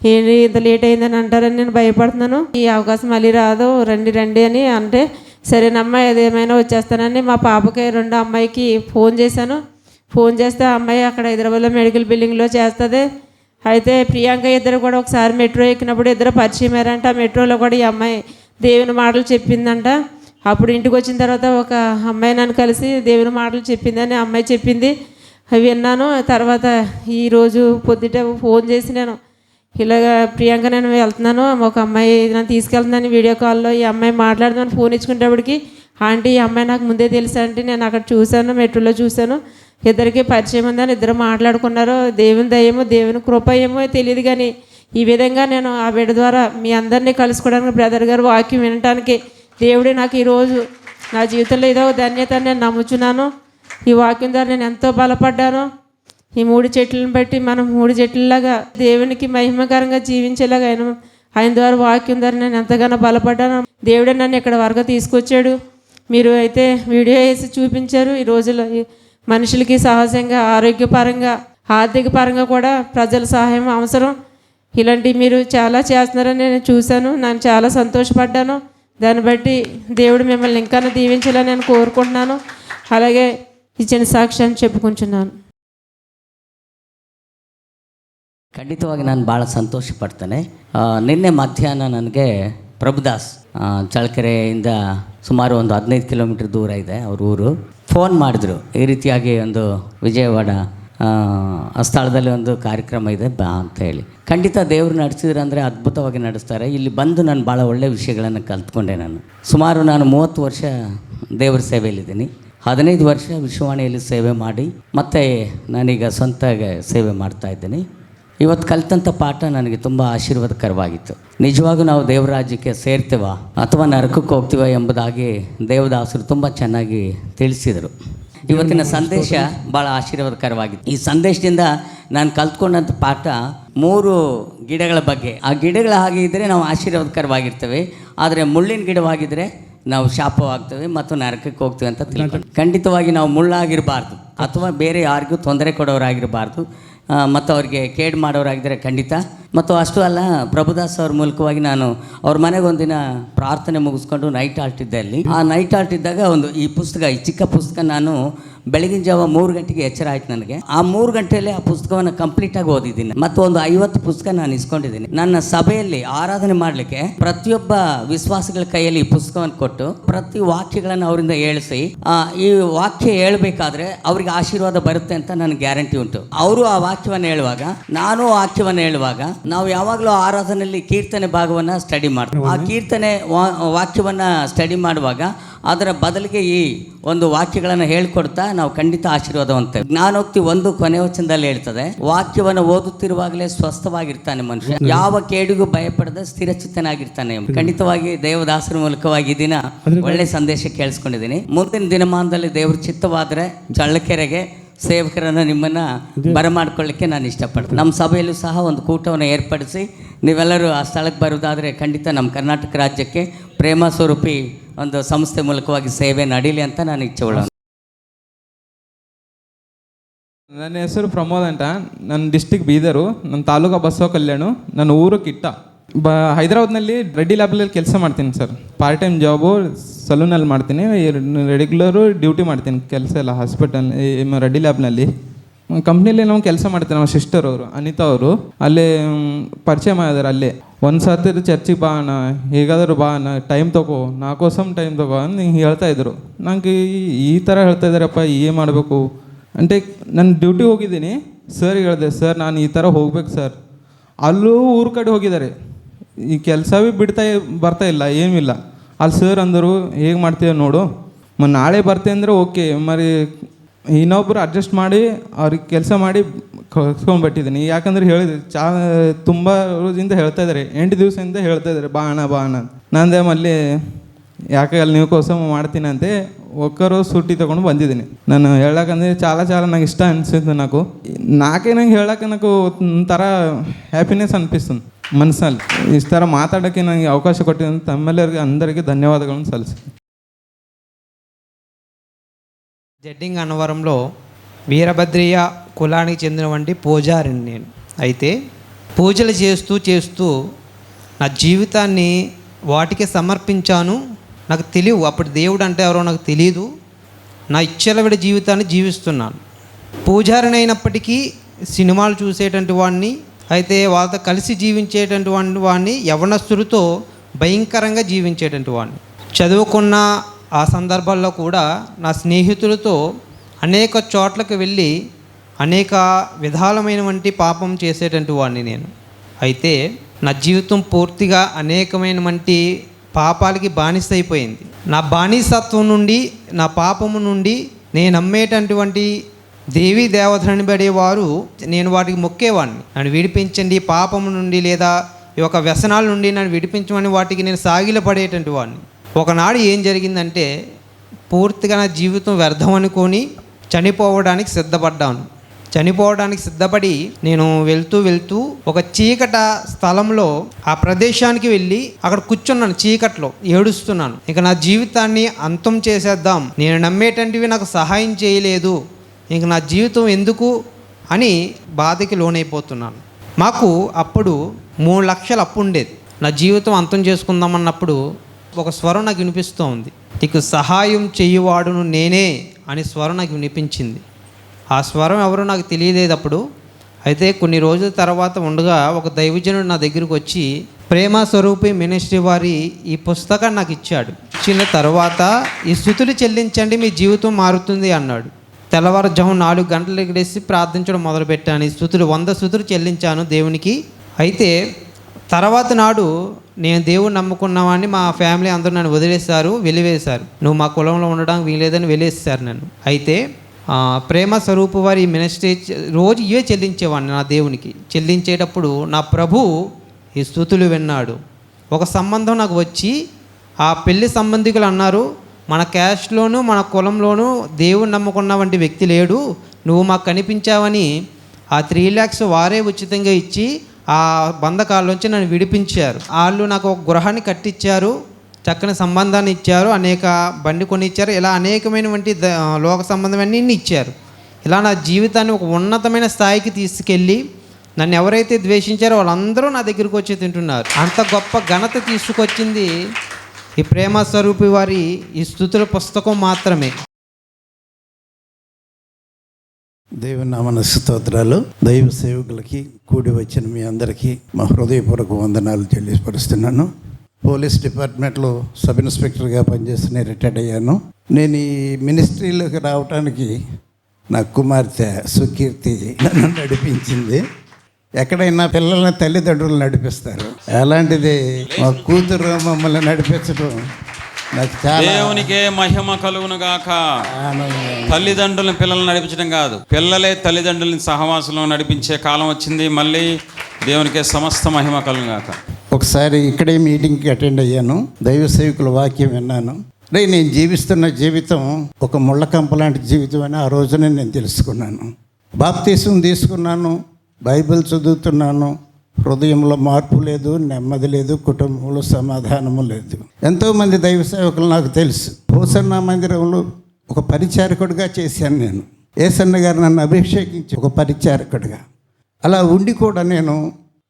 ఏంటి ఇంత లేట్ అయిందని అంటారని నేను భయపడుతున్నాను. ఈ అవకాశం మళ్ళీ రాదు, రండి అని అంటే సరేనమ్మా ఏదేమైనా వచ్చేస్తానని మా పాపకి 2 అమ్మాయికి ఫోన్ చేశాను. ఫోన్ చేస్తే ఆ అమ్మాయి అక్కడ హైదరాబాద్లో మెడికల్ బిల్డింగ్లో చేస్తుంది. అయితే ప్రియాంక ఇద్దరు కూడా ఒకసారి మెట్రో ఎక్కినప్పుడు ఇద్దరు పరిచయం అయ్యారంట. ఆ మెట్రోలో కూడా ఈ అమ్మాయి దేవుని మాటలు చెప్పిందంట. అప్పుడు ఇంటికి వచ్చిన తర్వాత ఒక అమ్మాయి నన్ను కలిసి దేవుని మాటలు చెప్పిందని అమ్మాయి చెప్పింది, అవి విన్నాను. తర్వాత ఈరోజు పొద్దుట ఫోన్ చేసి నేను ఇలాగ ప్రియాంక నేను వెళ్తున్నాను, ఒక అమ్మాయి నన్ను తీసుకెళ్తుందని వీడియో కాల్లో ఈ అమ్మాయి మాట్లాడుతుందని ఫోన్ ఇచ్చుకునేటప్పటికి, ఆంటీ ఈ అమ్మాయి నాకు ముందే తెలుసా అంటే, నేను అక్కడ చూశాను, మెట్రోలో చూశాను, ఇద్దరికి పరిచయం ఉందని ఇద్దరు మాట్లాడుకున్నారు. దేవుని దయ్యమో దేవుని కృప ఏమో తెలియదు, కానీ ఈ విధంగా నేను ఆ బిడ్డ ద్వారా మీ అందరినీ కలుసుకోవడానికి, బ్రదర్ గారు వాక్యం వినటానికి దేవుడే నాకు ఈరోజు నా జీవితంలో ఏదో ధన్యత నేను నమ్ముచున్నాను. ఈ వాక్యం ద్వారా నేను ఎంతో బలపడ్డాను. ఈ 3 చెట్లను బట్టి మనం 3 చెట్లలాగా దేవునికి మహిమకరంగా జీవించేలాగా ఆయన ద్వారా వాక్యం ద్వారా నేను ఎంతగానో బలపడ్డాను. దేవుడే నన్ను ఇక్కడ వరకు తీసుకొచ్చాడు. మీరు అయితే వీడియో వేసి చూపించారు. ఈ రోజుల్లో మనుషులకి సహజంగా ఆరోగ్యపరంగా ఆర్థిక పరంగా కూడా ప్రజల సహాయం అవసరం. ఇలాంటివి మీరు చాలా చేస్తున్నారని నేను చూశాను. నేను చాలా సంతోషపడ్డాను. దాన్ని బట్టి దేవుడు మిమ్మల్ని ఇంకా దీవించాలని నేను కోరుకుంటున్నాను. అలాగే ఇచ్చిన సాక్ష్యాన్ని చెప్పుకుంటున్నాను. ಖಂಡಿತವಾಗಿ ನಾನು ಭಾಳ ಸಂತೋಷ ಪಡ್ತೇನೆ. ನಿನ್ನೆ ಮಧ್ಯಾಹ್ನ ನನಗೆ ಪ್ರಭುದಾಸ್ ಚಳ್ಳಕೆರೆಯಿಂದ ಸುಮಾರು ಒಂದು 15 ಕಿಲೋಮೀಟರ್ ದೂರ ಇದೆ ಅವ್ರ ಊರು, ಫೋನ್ ಮಾಡಿದ್ರು. ಈ ರೀತಿಯಾಗಿ ಒಂದು ವಿಜಯವಾಡ ಆ ಸ್ಥಳದಲ್ಲಿ ಒಂದು ಕಾರ್ಯಕ್ರಮ ಇದೆ ಬಾ ಅಂತ ಹೇಳಿ. ಖಂಡಿತ ದೇವರು ನಡೆಸಿದ್ರು ಅಂದರೆ ಅದ್ಭುತವಾಗಿ ನಡೆಸ್ತಾರೆ. ಇಲ್ಲಿ ಬಂದು ನಾನು ಭಾಳ ಒಳ್ಳೆಯ ವಿಷಯಗಳನ್ನು ಕಲ್ತ್ಕೊಂಡೆ. ನಾನು 30 ವರ್ಷ ದೇವರ ಸೇವೆಯಲ್ಲಿದ್ದೀನಿ. 15 ವರ್ಷ ವಿಶ್ವವಾಣಿಯಲ್ಲಿ ಸೇವೆ ಮಾಡಿ ಮತ್ತು ನಾನೀಗ ಸ್ವಂತ ಸೇವೆ ಮಾಡ್ತಾಯಿದ್ದೀನಿ. ಇವತ್ತು ಕಲಿತಂಥ ಪಾಠ ನನಗೆ ತುಂಬ ಆಶೀರ್ವಾದಕರವಾಗಿತ್ತು. ನಿಜವಾಗೂ ನಾವು ದೇವರ ರಾಜ್ಯಕ್ಕೆ ಸೇರ್ತೀವ ಅಥವಾ ನರಕಕ್ಕೆ ಹೋಗ್ತೀವ ಎಂಬುದಾಗಿ ದೇವದಾಸರು ತುಂಬ ಚೆನ್ನಾಗಿ ತಿಳಿಸಿದರು. ಇವತ್ತಿನ ಸಂದೇಶ ಭಾಳ ಆಶೀರ್ವಾದಕರವಾಗಿತ್ತು. ಈ ಸಂದೇಶದಿಂದ ನಾನು ಕಲ್ತ್ಕೊಂಡಂಥ ಪಾಠ 3 ಗಿಡಗಳ ಬಗ್ಗೆ. ಆ ಗಿಡಗಳ ಹಾಗೆ ಇದ್ದರೆ ನಾವು ಆಶೀರ್ವಾದಕರವಾಗಿರ್ತೇವೆ, ಆದರೆ ಮುಳ್ಳಿನ ಗಿಡವಾಗಿದ್ದರೆ ನಾವು ಶಾಪವಾಗ್ತೇವೆ ಮತ್ತು ನರಕಕ್ಕೆ ಹೋಗ್ತೀವಿ ಅಂತ ತಿಳ್ಕೊಂಡು. ಖಂಡಿತವಾಗಿ ನಾವು ಮುಳ್ಳಾಗಿರಬಾರ್ದು ಅಥವಾ ಬೇರೆ ಯಾರಿಗೂ ತೊಂದರೆ ಕೊಡೋರಾಗಿರಬಾರ್ದು ಮತ್ತು ಅವ್ರಿಗೆ ಕೇಡು ಮಾಡೋರಾಗಿದ್ದರೆ ಖಂಡಿತ. ಮತ್ತು ಅಷ್ಟು ಅಲ್ಲ, ಪ್ರಭುದಾಸ್ ಅವ್ರ ಮೂಲಕವಾಗಿ ನಾನು ಅವ್ರ ಮನೆಗೆ ಒಂದಿನ ಪ್ರಾರ್ಥನೆ ಮುಗಿಸ್ಕೊಂಡು ನೈಟ್ ಆಲ್ಟ್ ಇದ್ದೆ. ಅಲ್ಲಿ ಆ ನೈಟ್ ಆಲ್ಟ್ ಇದ್ದಾಗ ಈ ಚಿಕ್ಕ ಪುಸ್ತಕ ನಾನು ಬೆಳಗಿನ ಜಾವ 3 ಗಂಟೆಗೆ ಎಚ್ಚರ ಆಯ್ತು ನನಗೆ. ಆ 3 ಗಂಟೆಯಲ್ಲಿ ಆ ಪುಸ್ತಕವನ್ನು ಕಂಪ್ಲೀಟಾಗಿ ಓದಿದ್ದೀನಿ ಮತ್ತು ಒಂದು 50 ಪುಸ್ತಕ ನಾನು ಇಸ್ಕೊಂಡಿದ್ದೀನಿ. ನನ್ನ ಸಭೆಯಲ್ಲಿ ಆರಾಧನೆ ಮಾಡಲಿಕ್ಕೆ ಪ್ರತಿಯೊಬ್ಬ ವಿಶ್ವಾಸಿಗಳ ಕೈಯಲ್ಲಿ ಈ ಪುಸ್ತಕವನ್ನು ಕೊಟ್ಟು ಪ್ರತಿ ವಾಕ್ಯಗಳನ್ನು ಅವರಿಂದ ಹೇಳಿಸಿ, ಈ ವಾಕ್ಯ ಹೇಳ್ಬೇಕಾದ್ರೆ ಅವ್ರಿಗೆ ಆಶೀರ್ವಾದ ಬರುತ್ತೆ ಅಂತ ನನಗೆ ಗ್ಯಾರಂಟಿ ಉಂಟು. ಅವರು ಆ ವಾಕ್ಯವನ್ನು ಹೇಳುವಾಗ, ನಾನು ವಾಕ್ಯವನ್ನು ಹೇಳುವಾಗ, ನಾವು ಯಾವಾಗಲೂ ಆರಾಧನೆಯಲ್ಲಿ ಕೀರ್ತನೆ ಭಾಗವನ್ನು ಸ್ಟಡಿ ಮಾಡ್ತೀವಿ. ಆ ಕೀರ್ತನೆ ವಾಕ್ಯವನ್ನು ಸ್ಟಡಿ ಮಾಡುವಾಗ ಅದರ ಬದಲಿಗೆ ಈ ಒಂದು ವಾಕ್ಯಗಳನ್ನು ಹೇಳ್ಕೊಡ್ತಾ ನಾವು ಖಂಡಿತ ಆಶೀರ್ವಾದವಂತೆ. ಜ್ಞಾನೋಕ್ತಿ 1 ಕೊನೆ ವಚನದಲ್ಲಿ ಹೇಳ್ತದೆ, ವಾಕ್ಯವನ್ನು ಓದುತ್ತಿರುವಾಗಲೇ ಸ್ವಸ್ಥವಾಗಿರ್ತಾನೆ ಮನುಷ್ಯ, ಯಾವ ಕೇಡಿಗೂ ಭಯಪಡದೆ ಸ್ಥಿರಚಿತ್ತನಾಗಿರ್ತಾನೆ. ಖಂಡಿತವಾಗಿ ದೇವದಾಸರ ಮೂಲಕವಾಗಿ ಈ ದಿನ ಒಳ್ಳೆ ಸಂದೇಶ ಕೇಳಿಸ್ಕೊಂಡಿದ್ದೀನಿ. ಮುಂದಿನ ದಿನಮಾನದಲ್ಲಿ ದೇವ್ರ ಚಿತ್ತವಾದರೆ ಚಳ್ಳಕೆರೆಗೆ ಸೇವಕರನ್ನು ನಿಮ್ಮನ್ನು ಬರಮಾಡ್ಕೊಳ್ಳಿಕ್ಕೆ ನಾನು ಇಷ್ಟಪಡ್ತೀನಿ. ನಮ್ಮ ಸಭೆಯಲ್ಲೂ ಸಹ ಒಂದು ಕೂಟವನ್ನು ಏರ್ಪಡಿಸಿ ನೀವೆಲ್ಲರೂ ಆ ಸ್ಥಳಕ್ಕೆ ಬರೋದಾದರೆ ಖಂಡಿತ ನಮ್ಮ ಕರ್ನಾಟಕ ರಾಜ್ಯಕ್ಕೆ ಪ್ರೇಮ ಸ್ವರೂಪಿ ಒಂದು ಸಂಸ್ಥೆ ಮೂಲಕವಾಗಿ ಸೇವೆ ನಡೀಲಿ ಅಂತ ನಾನು ಇಚ್ಛೆಗೊಳ್ಳೋಣ. ನನ್ನ ಹೆಸರು ಪ್ರಮೋದ್ ಅಂತ. ನನ್ನ ಡಿಸ್ಟಿಕ್ ಬೀದರು, ನನ್ನ ತಾಲೂಕು ಬಸವ ಕಲ್ಯಾಣ, ನನ್ನ ಊರು ಕಿಟ್ಟ. ಹೈದರಾಬಾದ್ನಲ್ಲಿ ರೆಡ್ಡಿ ಲ್ಯಾಬ್ನಲ್ಲಿ ಕೆಲಸ ಮಾಡ್ತೀನಿ ಸರ್. ಪಾರ್ಟ್ ಟೈಮ್ ಜಾಬು ಸಲೂನಲ್ಲಿ ಮಾಡ್ತೀನಿ, ರೆಗ್ಯುಲರು ಡ್ಯೂಟಿ ಮಾಡ್ತೀನಿ ಕೆಲಸ ಎಲ್ಲ ಹಾಸ್ಪಿಟಲ್ ರೆಡ್ಡಿ ಲ್ಯಾಬ್ನಲ್ಲಿ. ಕಂಪ್ನಿಲಿ ನಾವು ಕೆಲಸ ಮಾಡ್ತೀವಿ. ನಮ್ಮ ಸಿಸ್ಟರ್ ಅವರು ಅನಿತಾ ಅವರು ಅಲ್ಲೇ ಪರಿಚಯ ಮಾಡಿದಾರೆ. ಅಲ್ಲೇ ಒಂದು ಸರ್ತಿ ಚರ್ಚಿಗೆ ಬಾ ಅಣ್ಣ, ಹೇಗಾದರೂ ಬಾ ಅಣ್ಣ, ಟೈಮ್ ತೊಗೋ, ನಾಕೋಸಮ್ ಟೈಮ್ ತೊಗೋ ಅಂತ ಹಿಂಗೆ ಹೇಳ್ತಾಯಿದ್ರು. ನನಗೆ ಈ ಥರ ಹೇಳ್ತಾ ಇದ್ದಾರಪ್ಪ, ಏನು ಮಾಡಬೇಕು అంటే ನಾನು ಡ್ಯೂಟಿ ಹೋಗಿದ್ದೀನಿ. ಸರ್ ಹೇಳಿದೆ, ಸರ್ ನಾನು ಈ ಥರ ಹೋಗ್ಬೇಕು ಸರ್. ಅಲ್ಲೂ ಊರ ಕಡೆ ಹೋಗಿದ್ದಾರೆ, ಈ ಕೆಲಸ ಭೀ ಬರ್ತಾ ಇಲ್ಲ, ಏನೂ ಇಲ್ಲ. ಅಲ್ಲಿ ಸರ್ ಅಂದರು, ಹೇಗೆ ಮಾಡ್ತೀವಿ ನೋಡು, ನಾಳೆ ಬರ್ತೆ ಅಂದರೆ ಓಕೆ, ಮರಿ ಇನ್ನೊಬ್ಬರು ಅಡ್ಜಸ್ಟ್ ಮಾಡಿ ಅವ್ರಿಗೆ ಕೆಲಸ ಮಾಡಿ ಕಳ್ಸ್ಕೊಂಡ್ಬಿಟ್ಟಿದ್ದೀನಿ. ಯಾಕಂದ್ರೆ ಹೇಳಿದ್ರು ತುಂಬ ರೋಜಿಂದ ಹೇಳ್ತಾ ಇದ್ದಾರೆ, 8 ದಿವಸದಿಂದ ಹೇಳ್ತಾ ಇದ್ದಾರೆ ಬಾ ಅಣ್ಣ ಬಾ ಅಣ್ಣ. ನಂದೇ ಮಲ್ಲಿ ಯಾಕೆ ಅಲ್ಲಿ ನೀವು ಕೋಸ ಮಾಡ್ತೀನಿ ಅಂತೆ ಒಕ್ಕರು ಸುಟ್ಟಿ ತೊಗೊಂಡು ಬಂದಿದ್ದೀನಿ. ನಾನು ಹೇಳಕ್ಕಂದ್ರೆ చాలా నాకు ఇష్టం అనిపిస్తుంది. ನಂಗೆ ಹೇಳಕ್ಕೆ నాకు ಒಂಥರ ಹ್ಯಾಪಿನೆಸ್ ಅನಿಪಿస్తుంది ಮನಸ್ಸಲ್ಲಿ. ಇಷ್ಟು ಥರ ಮಾತಾಡೋಕ್ಕೆ ನನಗೆ ಅವಕಾಶ ಕೊಟ್ಟಿದ್ದಂತ ತಮ್ಮೆಲ್ಲರಿಗೆ అందరికీ ధన్యవాదాలను సల్లిస్తున్నాను. జడ్డింగ్ అన్నవరంలో వీరభద్రయ్య కులానికి చెందినవంటి పూజారిని నేను. అయితే పూజలు చేస్తూ నా జీవితాన్ని వాటికి సమర్పించాను. నాకు తెలియదు అప్పుడు దేవుడు అంటే ఎవరో నాకు తెలియదు. నా ఇచ్చలవిడ జీవితాన్ని జీవిస్తున్నాను. పూజారిని అయినప్పటికీ సినిమాలు చూసేటువంటి వాడిని, అయితే వాళ్ళతో కలిసి జీవించేటువంటి వాడిని, యవనస్తులతో భయంకరంగా జీవించేటువంటి వాడిని. చదువుకున్న ఆ సందర్భాల్లో కూడా నా స్నేహితులతో అనేక చోట్లకు వెళ్ళి అనేక విధాలమైనటువంటి పాపం చేసేటువంటి వాడిని నేను. అయితే నా జీవితం పూర్తిగా అనేకమైనటువంటి పాపాలకి బానిస అయిపోయింది. నా బానిసత్వం నుండి, నా పాపము నుండి, నేను నమ్మేటటువంటి దేవీ దేవతలని పడేవారు, నేను వాటికి మొక్కేవాడిని. నన్ను విడిపించండి పాపము నుండి, లేదా ఈ యొక్క వ్యసనాల నుండి నన్ను విడిపించమని వాటికి నేను సాగిల పడేటువంటి వాడిని. ఒకనాడు ఏం జరిగిందంటే, పూర్తిగా నా జీవితం వ్యర్థం అనుకొని చనిపోవడానికి సిద్ధపడ్డాను. చనిపోవడానికి సిద్ధపడి నేను వెళ్తూ ఒక చీకట స్థలంలో ఆ ప్రదేశానికి వెళ్ళి అక్కడ కూర్చున్నాను. చీకట్లో ఏడుస్తున్నాను. ఇక నా జీవితాన్ని అంతం చేసేద్దాం, నేను నమ్మేటంటివి నాకు సహాయం చేయలేదు, ఇంక నా జీవితం ఎందుకు అని బాధకి లోనైపోతున్నాను. మాకు అప్పుడు 3 లక్షలు అప్పు ఉండేది. నా జీవితం అంతం చేసుకుందామన్నప్పుడు ఒక స్వరం నాకు వినిపిస్తూ ఉంది. నీకు సహాయం చేయువాడును నేనే అని స్వరం నాకు వినిపించింది. ఆ స్వరం ఎవరో నాకు తెలియలేదు అప్పుడు. అయితే కొన్ని రోజుల తర్వాత ఉండగా ఒక దైవజనుడు నా దగ్గరికి వచ్చి, ప్రేమ స్వరూపి మినిస్ట్రీ వారి ఈ పుస్తకాన్ని నాకు ఇచ్చాడు. ఇచ్చిన తర్వాత ఈ స్తుతులు చెల్లించండి, మీ జీవితం మారుతుంది అన్నాడు. తెల్లవారుజాము 4 గంటలకు లేచి ప్రార్థించడం మొదలుపెట్టాను. ఈ స్తుతులు 100 స్తుతులు చెల్లించాను దేవునికి. అయితే తర్వాత నాడు నేను దేవుడు నమ్ముకున్నామని మా ఫ్యామిలీ అందరూ నన్ను వదిలేశారు, వెలివేశారు. నువ్వు మా కులంలో ఉండడానికి వీలేదని వెలివేశారు నన్ను. అయితే ప్రేమ స్వరూపు వారి మినిస్ట్రీ రోజు ఇవే చెల్లించేవాడిని నా దేవునికి. చెల్లించేటప్పుడు నా ప్రభు ఈ స్తుతులు విన్నాడు. ఒక సంబంధం నాకు వచ్చి ఆ పెళ్లి సంబంధికులు అన్నారు, మన క్యాస్ట్లోనూ మన కులంలోనూ దేవుడు నమ్ముకున్న వంటి వ్యక్తి లేడు, నువ్వు మాకు కనిపించావని ఆ 3 lakhs వారే ఉచితంగా ఇచ్చి ఆ బంధకాల్లోంచి నన్ను విడిపించారు. వాళ్ళు నాకు ఒక గృహాన్ని కట్టించారు, చక్కని సంబంధాన్ని ఇచ్చారు, అనేక బండి కొని ఇచ్చారు, ఇలా అనేకమైనటువంటి లోక సంబంధమన్నీ ఇచ్చారు. ఇలా నా జీవితాన్ని ఒక ఉన్నతమైన స్థాయికి తీసుకెళ్ళి నన్ను ఎవరైతే ద్వేషించారో వాళ్ళందరూ నా దగ్గరికి వచ్చి తింటున్నారు. అంత గొప్ప ఘనత తీసుకొచ్చింది ఈ ప్రేమ స్వరూపి వారి ఈ స్తుతుల పుస్తకం మాత్రమే. దేవుని నామన స్తోత్రాలు. దైవ సేవకులకి కూడి వచ్చిన మీ అందరికీ మా హృదయపూర్వక వందనాలు తెలియపరుస్తున్నాను. పోలీస్ డిపార్ట్మెంట్లో సబ్ ఇన్స్పెక్టర్గా పనిచేస్తూనే రిటైర్డ్ అయ్యాను. నేను ఈ మినిస్ట్రీలోకి రావడానికి నా కుమార్తె సుకీర్తి నన్ను నడిపించింది. ఎక్కడైనా పిల్లల్ని తల్లిదండ్రులు నడిపిస్తారు, అలాంటిది మా కూతురు మమ్మల్ని నడిపించడం నాకు చాలా దేవునికే మహిమ కలుగును గాక. తల్లిదండ్రులను పిల్లల్ని నడిపించడం కాదు, పిల్లలే తల్లిదండ్రులని సహవాసంలో నడిపించే కాలం వచ్చింది. మళ్ళీ దేవునికే సమస్త మహిమ కలుగును గాక. ఒకసారి ఇక్కడే మీటింగ్కి అటెండ్ అయ్యాను. దైవ సేవకుల వాక్యం విన్నాను. నేను జీవిస్తున్న జీవితం ఒక ముళ్ళకంప లాంటి జీవితం అని ఆ రోజునే నేను తెలుసుకున్నాను. బాప్తీసం తీసుకున్నాను, బైబిల్ చదువుతున్నాను, హృదయంలో మార్పు లేదు, నెమ్మది లేదు, కుటుంబంలో సమాధానము లేదు. ఎంతోమంది దైవ సేవకులు నాకు తెలుసు. హోసన్న మందిరంలో ఒక పరిచారకుడిగా చేశాను నేను. ఏసన్న గారు నన్ను అభిషేకించి ఒక పరిచారకుడిగా. అలా ఉండి కూడా నేను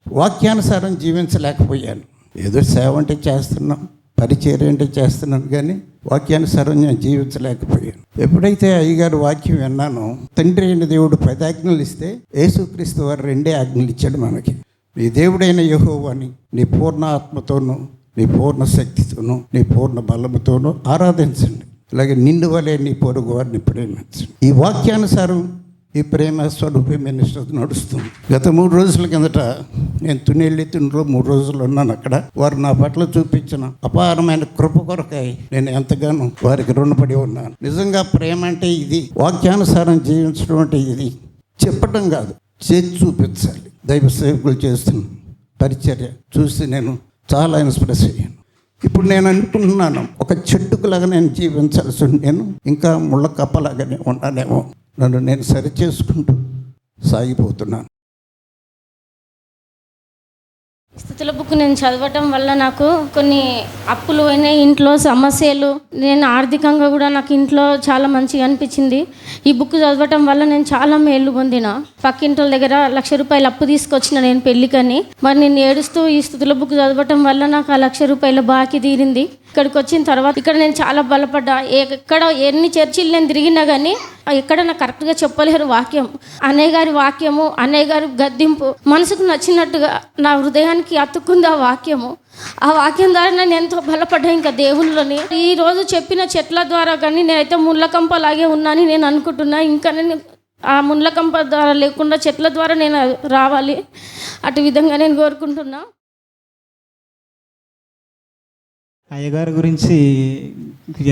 వాక్యానుసారం జీవించలేకపోయాను. ఏదో సేవ అంటే చేస్తున్నాం, పరిచర్య అంటే చేస్తున్నాను, కానీ వాక్యానుసారం నేను జీవించలేకపోయాను. ఎప్పుడైతే అయ్యగారు వాక్యం విన్నానో, తండ్రి అయిన దేవుడు 10 ఆజ్ఞలు ఇస్తే యేసుక్రీస్తు వారు 2 ఆజ్ఞలు ఇచ్చాడు మనకి. నీ దేవుడైన యెహోవాని నీ పూర్ణ ఆత్మతోనూ, నీ పూర్ణ శక్తితోనూ, నీ పూర్ణ బలముతోనూ ఆరాధించండి. అలాగే నిన్ను వలె నీ పొరుగు వారిని ప్రేమించండి. ఈ వాక్యానుసారం ఈ ప్రేమ స్వరూపి మినిస్టర్ నడుస్తుంది. గత 3 రోజుల కిందట నేను తునిలో 3 రోజులు ఉన్నాను. అక్కడ వారు నా పట్ల చూపించిన అపారమైన కృప కొరకై నేను ఎంతగానో వారికి రుణపడి ఉన్నాను. నిజంగా ప్రేమ అంటే ఇది, వాక్యానుసారం జీవించడం అంటే ఇది. చెప్పటం కాదు, చేసి చూపించాలి. దైవ సేవకులు చేస్తున్న పరిచర్య చూసి నేను చాలా ఇన్స్పిరెస్ అయ్యాను. ఇప్పుడు నేను అనుకుంటున్నాను, ఒక చెట్టుకులాగా నేను జీవించాల్సి, నేను ఇంకా ముళ్ళ కప్పలాగానే ఉన్నానేమో. నన్ను నేను సరి చేసుకుంటూ సాగిపోతున్నాను. స్థుతుల బుక్ నేను చదవటం వల్ల నాకు కొన్ని అప్పులు అయినాయి, ఇంట్లో సమస్యలు, నేను ఆర్థికంగా కూడా నాకు ఇంట్లో చాలా మంచిగా అనిపించింది. ఈ బుక్ చదవటం వల్ల నేను చాలా మేలు పొందిన. పక్కింటి దగ్గర ₹1,00,000 అప్పు తీసుకొచ్చిన నేను పెళ్ళికని. మరి నేను ఏడుస్తూ ఈ స్థుతుల బుక్ చదవటం వల్ల నాకు ఆ ₹1,00,000 బాకీ తీరింది. ఇక్కడికి వచ్చిన తర్వాత ఇక్కడ నేను చాలా బలపడ్డా. ఎక్కడ ఎన్ని చర్చిలు నేను తిరిగినా కానీ ఎక్కడ నాకు కరెక్ట్గా చెప్పలేరు వాక్యం. అన్నయ్య గారి వాక్యము, అన్నయ్య గారి గద్దింపు మనసుకు నచ్చినట్టుగా నా హృదయానికి అతుక్కుంది ఆ వాక్యము. ఆ వాక్యం ద్వారా నేను ఎంతో బలపడ్డా ఇంకా దేవుళ్ళని. ఈరోజు చెప్పిన చెట్ల ద్వారా కానీ నేనైతే ముళ్ళకంపలాగే ఉన్నానని నేను అనుకుంటున్నా. ఇంకా నేను ఆ ముళ్ళకంప ద్వారా లేకుండా చెట్ల ద్వారా నేను రావాలి. అటు విధంగా నేను కోరుకుంటున్నా. అయ్యగారి గురించి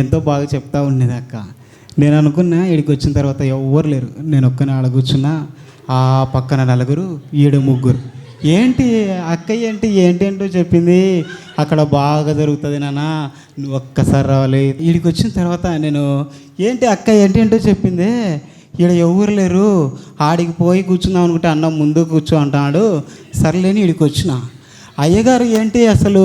ఎంతో బాగా చెప్తా ఉండేది అక్క. నేను అనుకున్నా ఇక్కడికి వచ్చిన తర్వాత ఎవ్వరు లేరు, నేను ఒక్కనే ఆడ కూర్చున్నా, ఆ పక్కన నలుగురు, ఈడు ముగ్గురు. ఏంటి అక్కయ్య ఏంటేంటో చెప్పింది, అక్కడ బాగా జరుగుతుంది నాన్న, నువ్వు ఒక్కసారి రావాలి. వీడికి వచ్చిన తర్వాత నేను ఏంటి అక్క ఏంటేంటో చెప్పింది, ఈడ ఎవరు లేరు, ఆడికి పోయి కూర్చుందాం అనుకుంటే అన్నం ముందు కూర్చో అంటున్నాడు. సర్లేని వీడికి వచ్చిన. అయ్యగారు ఏంటి అసలు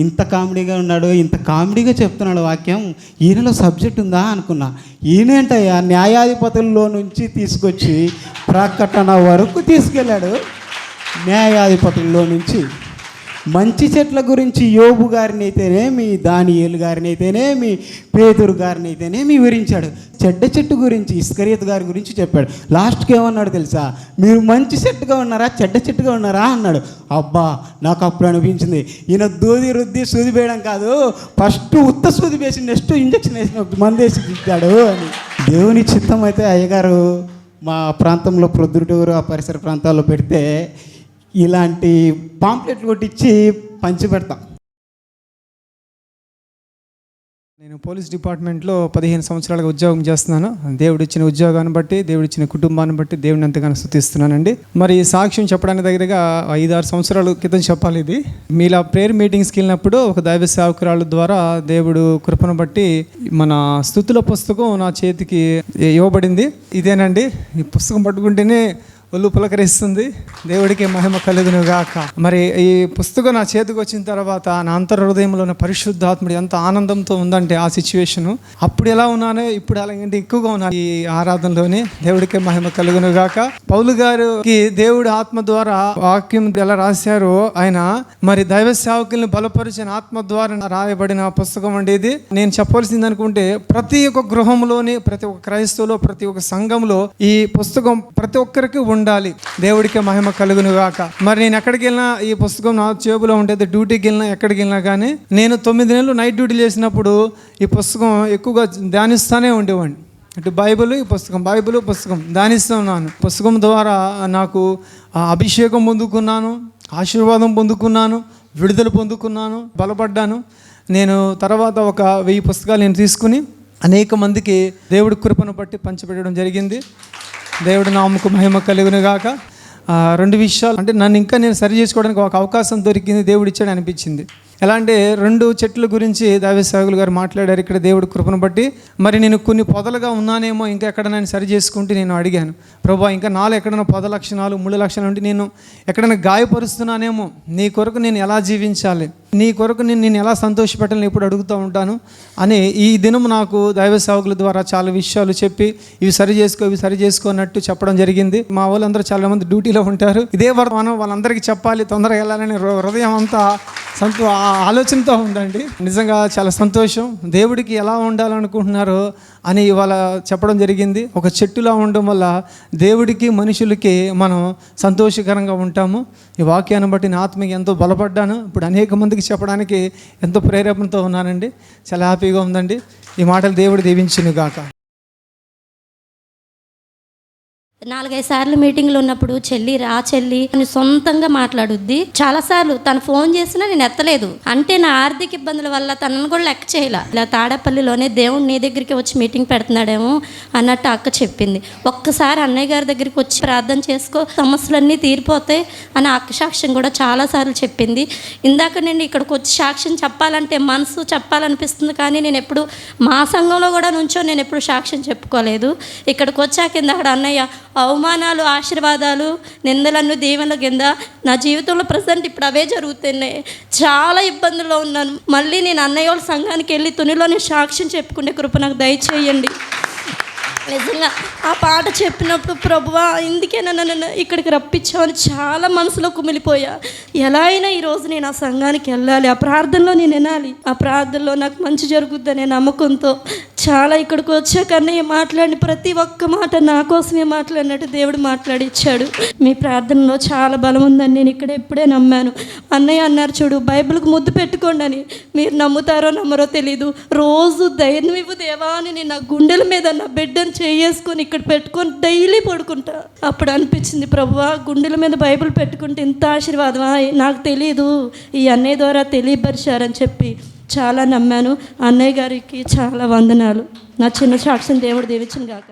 ఇంత కామెడీగా ఉన్నాడు, ఇంత కామెడీగా చెప్తున్నాడు వాక్యం, ఈయనలో సబ్జెక్ట్ ఉందా అనుకున్నా. ఈయనేంటయ్యా న్యాయాధిపతుల్లో నుంచి తీసుకొచ్చి ప్రకటన వరకు తీసుకెళ్ళాడు. న్యాయాధిపతుల్లో నుంచి మంచి చెట్ల గురించి యోబు గారిని అయితేనేమి, దానియేలు గారిని అయితేనేమి, పేతురు గారిని అయితేనేమి వివరించాడు. చెడ్డ చెట్టు గురించి ఇస్కరియతు గారి గురించి చెప్పాడు. లాస్ట్కి ఏమన్నాడు తెలుసా, మీరు మంచి చెట్టుగా ఉన్నారా చెడ్డ చెట్టుగా ఉన్నారా అన్నాడు. అబ్బా నాకు అప్పుడు అనిపించింది, ఈయన దూది రుద్ది సూది వేయడం కాదు, ఫస్ట్ ఉత్త సూది వేసి నెక్స్ట్ ఇంజక్షన్ వేసిన మందు వేసి ఇచ్చాడు అని. దేవుని చిత్తం అయితే అయ్యగారు మా ప్రాంతంలో ప్రొద్దుటూరు ఆ పరిసర ప్రాంతాల్లో పెడితే ఇలాంటి పాంప్లెట్లు కొట్టించి పంచి పెడతాం. నేను పోలీస్ డిపార్ట్మెంట్లో 15 సంవత్సరాలుగా ఉద్యోగం చేస్తున్నాను. దేవుడిచ్చిన ఉద్యోగాన్ని బట్టి, దేవుడిచ్చిన కుటుంబాన్ని బట్టి దేవుడిని ఎంతగానో స్తుతిస్తున్నానండి. మరి సాక్ష్యం చెప్పడానికి దగ్గరగా 5-6 సంవత్సరాల క్రితం చెప్పాలి ఇది. మీలా ప్రేయర్ మీటింగ్స్కి వెళ్ళినప్పుడు ఒక దైవ సేవకురాళ్ళ ద్వారా దేవుడు కృపను బట్టి మన స్తుతుల పుస్తకం నా చేతికి ఇవ్వబడింది. ఇదేనండి, ఈ పుస్తకం పట్టుకుంటేనే ఒళ్ళు పులకరిస్తుంది. దేవుడికి మహిమ కలుగును గాక. మరి ఈ పుస్తకం నా చేతికి వచ్చిన తర్వాత నా అంతర్ హృదయంలో ఉన్న పరిశుద్ధాత్ముడు ఎంత ఆనందంతో ఉందంటే ఆ సిచ్యువేషను, అప్పుడు ఎలా ఉన్నానో ఇప్పుడు అలాగంటే ఎక్కువగా ఉన్నాను ఈ ఆరాధనలోని. దేవుడికి మహిమ కలుగును గాక. పౌలు గారికి దేవుడు ఆత్మ ద్వారా వాక్యం ఎలా రాశారో, ఆయన మరి దైవ సేవకుల్ని బలపరిచిన ఆత్మ ద్వారా రాయబడిన పుస్తకం అండి ఇది. నేను చెప్పవలసింది అనుకుంటే ప్రతి ఒక్క గృహంలోని, ప్రతి ఒక్క క్రైస్తవులో, ప్రతి ఒక్క సంఘంలో ఈ పుస్తకం ప్రతి ఒక్కరికి ఉండాలి. దేవుడికి మహిమ కలుగును గాక. మరి నేను ఎక్కడికి వెళ్ళినా ఈ పుస్తకం నా జేబులో ఉంటుంది. డ్యూటీకి వెళ్ళినా ఎక్కడికి వెళ్ళినా కానీ నేను 9 నెలలు నైట్ డ్యూటీ చేసినప్పుడు ఈ పుస్తకం ఎక్కువగా ధ్యానిస్తూనే ఉండేవాడిని. ఇటు బైబిల్, ఈ పుస్తకం, బైబిల్ పుస్తకం ధ్యానిస్తూ ఉన్నాను. పుస్తకం ద్వారా నాకు అభిషేకం పొందుకున్నాను, ఆశీర్వాదం పొందుకున్నాను, విడుదల పొందుకున్నాను, బలపడ్డాను. నేను తర్వాత ఒక 1000 పుస్తకాలు నేను తీసుకుని అనేక మందికి దేవుడి కృపను బట్టి పంచిపెట్టడం జరిగింది. దేవుడి నామముకు మహిమ కలుగును గాక. 2 విషయాలు అంటే నన్ను ఇంకా నేను సరి చేసుకోవడానికి ఒక అవకాశం దొరికింది, దేవుడు ఇచ్చాడు అనిపించింది. ఎలా అంటే 2 చెట్ల గురించి దైవ సేవకులు గారు మాట్లాడారు ఇక్కడ దేవుడి కృపను బట్టి. మరి నేను కొన్ని పొదలుగా ఉన్నానేమో, ఇంకా ఎక్కడైనా సరి చేసుకుంటే నేను అడిగాను, ప్రభా ఇంకా నాలో ఎక్కడైనా పొద లక్షణాలు, ముళ్ళ లక్షణాలు ఉంటే నేను ఎక్కడైనా గాయపరుస్తున్నానేమో, నీ కొరకు నేను ఎలా జీవించాలి, నీ కొరకు నేను ఎలా సంతోషపెట్టాలని ఎప్పుడు అడుగుతూ ఉంటాను అని ఈ దినం నాకు దైవ సేవకుల ద్వారా చాలా విషయాలు చెప్పి ఇవి సరి చేసుకో అన్నట్టు చెప్పడం జరిగింది. మా వాళ్ళందరూ చాలా మంది డ్యూటీలో ఉంటారు. ఇదే మనం వాళ్ళందరికీ చెప్పాలి, తొందరగా వెళ్ళాలని హృదయం అంతా ఆలోచనతో ఉందండి. నిజంగా చాలా సంతోషం. దేవుడికి ఎలా ఉండాలనుకుంటున్నారో అని ఇవాళ చెప్పడం జరిగింది. ఒక చెట్టులా ఉండడం వల్ల దేవుడికి మనుషులకి మనం సంతోషకరంగా ఉంటాము. ఈ వాక్యాన్ని బట్టి నా ఆత్మకి ఎంతో బలపడ్డాను. ఇప్పుడు అనేక మందికి చెప్పడానికి ఎంతో ప్రేరేపణతో ఉన్నానండి. చాలా హ్యాపీగా ఉందండి. ఈ మాటలు దేవుడు దీవించును గాక. 4-5 సార్లు మీటింగ్లో ఉన్నప్పుడు చెల్లి అని సొంతంగా మాట్లాడుద్ది. చాలాసార్లు తను ఫోన్ చేసినా నేను ఎత్తలేదు. అంటే నా ఆర్థిక ఇబ్బందుల వల్ల తనను కూడా లెక్క చేయలే. ఇలా తాడేపల్లిలోనే దేవుడు నీ దగ్గరికి వచ్చి మీటింగ్ పెడుతున్నాడేమో అన్నట్టు అక్క చెప్పింది. ఒక్కసారి అన్నయ్య గారి దగ్గరికి వచ్చి ప్రార్థన చేసుకో, సమస్యలన్నీ తీరిపోతాయి అని అక్క సాక్ష్యం కూడా చాలాసార్లు చెప్పింది. ఇందాక నేను ఇక్కడికి వచ్చి సాక్ష్యం చెప్పాలంటే మనసు చెప్పాలనిపిస్తుంది, కానీ నేను ఎప్పుడు మా సంఘంలో కూడా నుంచో నేను ఎప్పుడు సాక్ష్యం చెప్పుకోలేదు. ఇక్కడికి వచ్చాక కింద అన్నయ్య అవమానాలు, ఆశీర్వాదాలు, నిందలను, దీవెనల కింద నా జీవితంలో ప్రజెంట్ ఇప్పుడు అవే జరుగుతున్నాయి. చాలా ఇబ్బందుల్లో ఉన్నాను. మళ్ళీ నేను అన్నయ్య వాళ్ళ సంఘానికి వెళ్ళి తునిలోని సాక్ష్యం చెప్పుకునే కృప నాకు దయచేయండి. నిజంగా ఆ పాట చెప్పినప్పుడు ప్రభువా ఇందుకే నన్ను ఇక్కడికి రప్పించామని చాలా మనసులో కుమిలిపోయా. ఎలా అయినా ఈరోజు నేను ఆ సంఘానికి వెళ్ళాలి, ఆ ప్రార్థనలో నేను వినాలి, ఆ ప్రార్థనలో నాకు మంచి జరుగుద్దనే నమ్మకంతో చాలా ఇక్కడికి వచ్చాక అన్నయ్య మాట్లాడిన ప్రతి ఒక్క మాట నా కోసమే మాట్లాడినట్టు దేవుడు మాట్లాడిచ్చాడు. మీ ప్రార్థనలో చాలా బలం ఉందని నేను ఇక్కడ ఎప్పుడే నమ్మాను. అన్నయ్య అన్నారు చూడు, బైబిల్కి ముద్దు పెట్టుకోండి అని. మీరు నమ్ముతారో నమ్మరో తెలీదు, రోజు ధైర్యం ఇవ్వు దేవా అని నేను నా గుండెల మీద నా బిడ్డను చేసుకొని ఇక్కడ పెట్టుకొని డైలీ పడుకుంటా. అప్పుడు అనిపించింది, ప్రభువా గుండెల మీద బైబిల్ పెట్టుకుంటే ఇంత ఆశీర్వాదమా, నాకు తెలీదు, ఈ అన్నయ్య ద్వారా తెలియపరిచారని చెప్పి చాలా నమ్మాను. అన్నయ్య గారికి చాలా వందనాలు. నా చిన్న సాక్ష్యం దేవుడు దీవించును గాక.